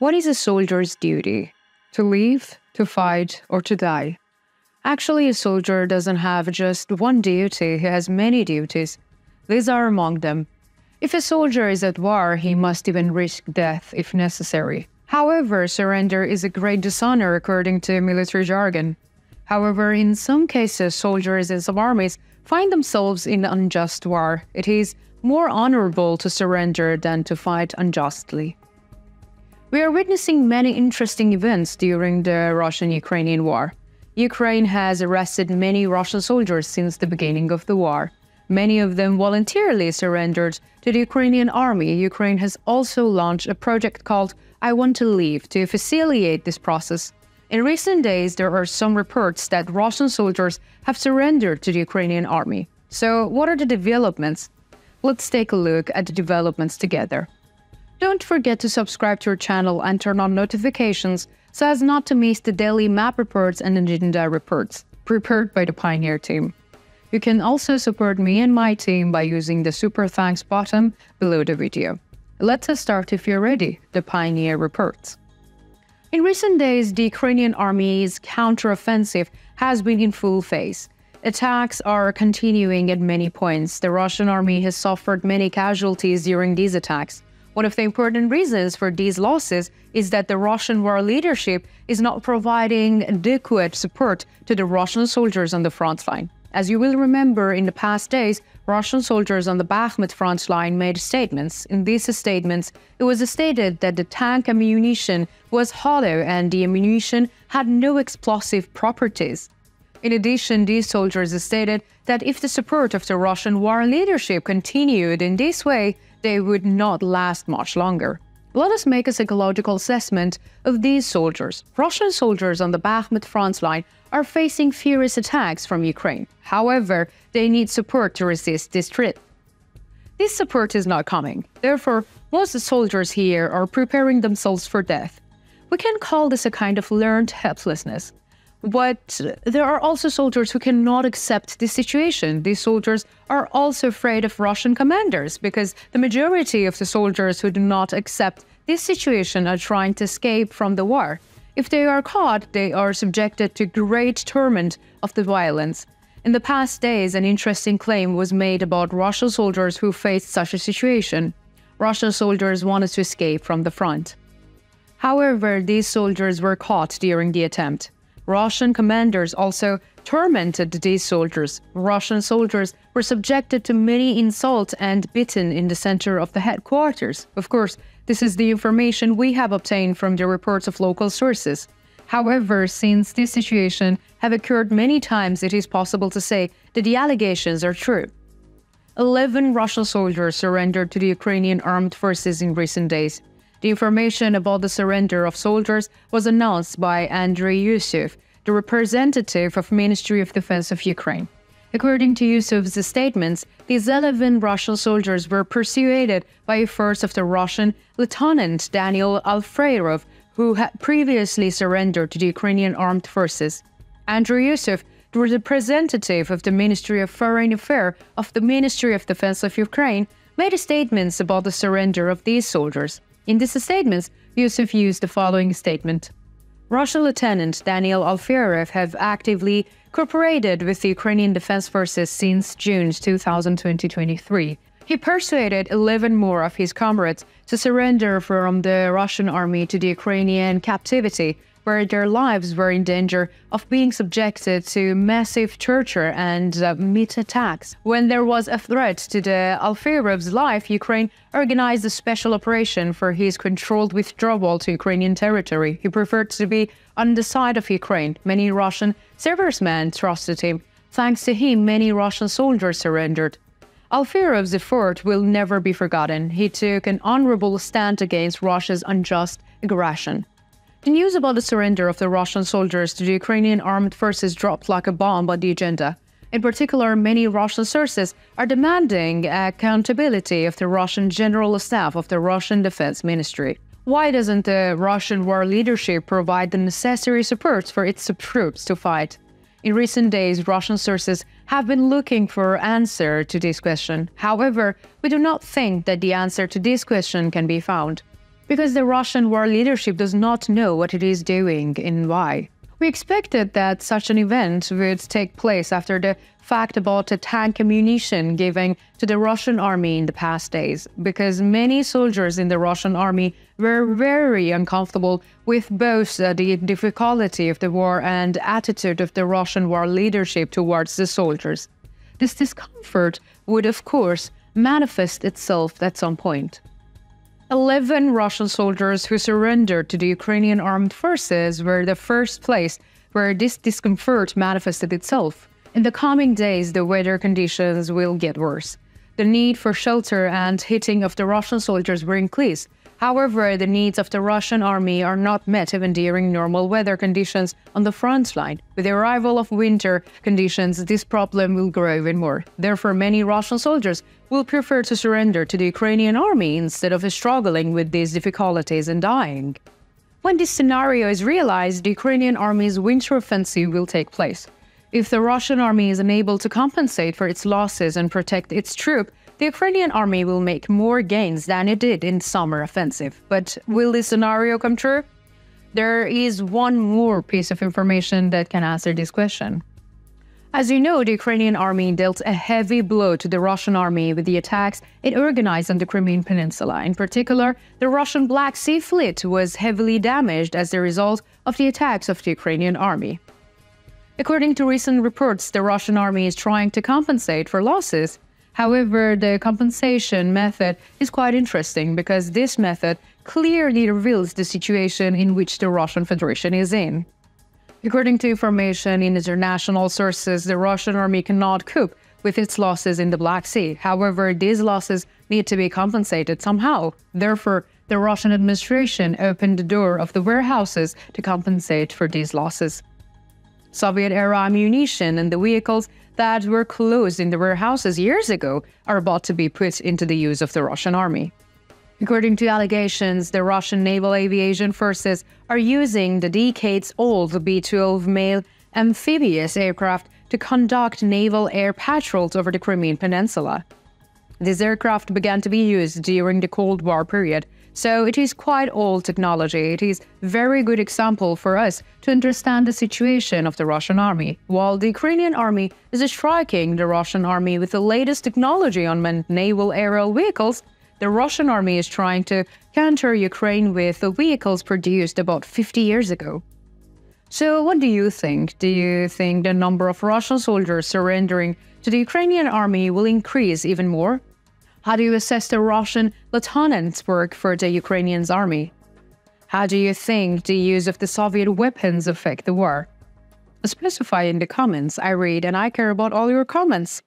What is a soldier's duty? To live, to fight, or to die? Actually, a soldier doesn't have just one duty, he has many duties. These are among them. If a soldier is at war, he must even risk death if necessary. However, surrender is a great dishonour according to military jargon. However, in some cases, soldiers in some armies find themselves in unjust war. It is more honourable to surrender than to fight unjustly. We are witnessing many interesting events during the Russian-Ukrainian war. Ukraine has arrested many Russian soldiers since the beginning of the war. Many of them voluntarily surrendered to the Ukrainian army. Ukraine has also launched a project called I Want to Leave to facilitate this process. In recent days, there are some reports that Russian soldiers have surrendered to the Ukrainian army. So, what are the developments? Let's take a look at the developments together. Don't forget to subscribe to our channel and turn on notifications so as not to miss the daily map reports and agenda reports prepared by the Pioneer team. You can also support me and my team by using the Super Thanks button below the video. Let us start if you're ready, the Pioneer reports. In recent days, the Ukrainian army's counteroffensive has been in full phase. Attacks are continuing at many points. The Russian army has suffered many casualties during these attacks. One of the important reasons for these losses is that the Russian war leadership is not providing adequate support to the Russian soldiers on the front line. As you will remember, in the past days, Russian soldiers on the Bakhmut front line made statements. In these statements, it was stated that the tank ammunition was hollow and the ammunition had no explosive properties. In addition, these soldiers stated that if the support of the Russian war leadership continued in this way, they would not last much longer. Let us make a psychological assessment of these soldiers. Russian soldiers on the Bakhmut front line are facing furious attacks from Ukraine. However, they need support to resist this threat. This support is not coming. Therefore, most soldiers here are preparing themselves for death. We can call this a kind of learned helplessness. But there are also soldiers who cannot accept this situation. These soldiers are also afraid of Russian commanders because the majority of the soldiers who do not accept this situation are trying to escape from the war. If they are caught, they are subjected to great torment of the violence. In the past days, an interesting claim was made about Russian soldiers who faced such a situation. Russian soldiers wanted to escape from the front. However, these soldiers were caught during the attempt. Russian commanders also tormented these soldiers. Russian soldiers were subjected to many insults and beaten in the center of the headquarters. Of course, this is the information we have obtained from the reports of local sources. However, since this situation have occurred many times, it is possible to say that the allegations are true. 11 Russian soldiers surrendered to the Ukrainian armed forces in recent days. The information about the surrender of soldiers was announced by Andrei Yusuf, the representative of Ministry of Defense of Ukraine. According to Yusuf's statements, these 11 Russian soldiers were persuaded by a force of the Russian Lieutenant Daniel Alfreyrov, who had previously surrendered to the Ukrainian armed forces. Andrei Yusuf, the representative of the Ministry of Foreign Affairs of the Ministry of Defense of Ukraine, made statements about the surrender of these soldiers. In these statements, Yusuf used the following statement. Russian Lieutenant Daniel Alfreyrov have actively cooperated with the Ukrainian Defense Forces since June 2023. He persuaded 11 more of his comrades to surrender from the Russian army to the Ukrainian captivity, where their lives were in danger of being subjected to massive torture and meat attacks. When there was a threat to the Alfreyrov's life, Ukraine organized a special operation for his controlled withdrawal to Ukrainian territory. He preferred to be on the side of Ukraine. Many Russian servicemen trusted him. Thanks to him, many Russian soldiers surrendered. Alfreyrov's effort will never be forgotten. He took an honourable stand against Russia's unjust aggression. The news about the surrender of the Russian soldiers to the Ukrainian armed forces dropped like a bomb on the agenda. In particular, many Russian sources are demanding accountability of the Russian General Staff of the Russian Defense Ministry. Why doesn't the Russian war leadership provide the necessary support for its troops to fight? In recent days, Russian sources have been looking for an answer to this question. However, we do not think that the answer to this question can be found. because the Russian war leadership does not know what it is doing and why. We expected that such an event would take place after the fact about the tank ammunition given to the Russian army in the past days, because many soldiers in the Russian army were very uncomfortable with both the difficulty of the war and attitude of the Russian war leadership towards the soldiers. This discomfort would, of course, manifest itself at some point. 11 Russian soldiers who surrendered to the Ukrainian armed forces were the first place where this discomfort manifested itself. In the coming days, the weather conditions will get worse. The need for shelter and heating of the Russian soldiers will increase. However, the needs of the Russian army are not met even during normal weather conditions on the front line. With the arrival of winter conditions, this problem will grow even more. Therefore, many Russian soldiers will prefer to surrender to the Ukrainian army instead of struggling with these difficulties and dying. When this scenario is realized, the Ukrainian army's winter offensive will take place. If the Russian army is unable to compensate for its losses and protect its troops, the Ukrainian army will make more gains than it did in summer offensive. But will this scenario come true? There is one more piece of information that can answer this question. As you know, the Ukrainian army dealt a heavy blow to the Russian army with the attacks it organized on the Crimean Peninsula. In particular, the Russian Black Sea Fleet was heavily damaged as a result of the attacks of the Ukrainian army. According to recent reports, the Russian army is trying to compensate for losses. However, the compensation method is quite interesting because this method clearly reveals the situation in which the Russian Federation is in. According to information in international sources, the Russian army cannot cope with its losses in the Black Sea. However, these losses need to be compensated somehow. Therefore, the Russian administration opened the door of the warehouses to compensate for these losses. Soviet-era ammunition and the vehicles that were closed in the warehouses years ago are about to be put into the use of the Russian army. According to allegations, the Russian naval aviation forces are using the decades-old B-12 male amphibious aircraft to conduct naval air patrols over the Crimean Peninsula. This aircraft began to be used during the Cold War period, so it is quite old technology. It is a very good example for us to understand the situation of the Russian army. While the Ukrainian army is striking the Russian army with the latest technology on manned naval aerial vehicles, the Russian army is trying to counter Ukraine with the vehicles produced about 50 years ago. So what do you think? Do you think the number of Russian soldiers surrendering to the Ukrainian army will increase even more? How do you assess the Russian lieutenants' work for the Ukrainian army? How do you think the use of the Soviet weapons affect the war? Specify in the comments. I read and I care about all your comments.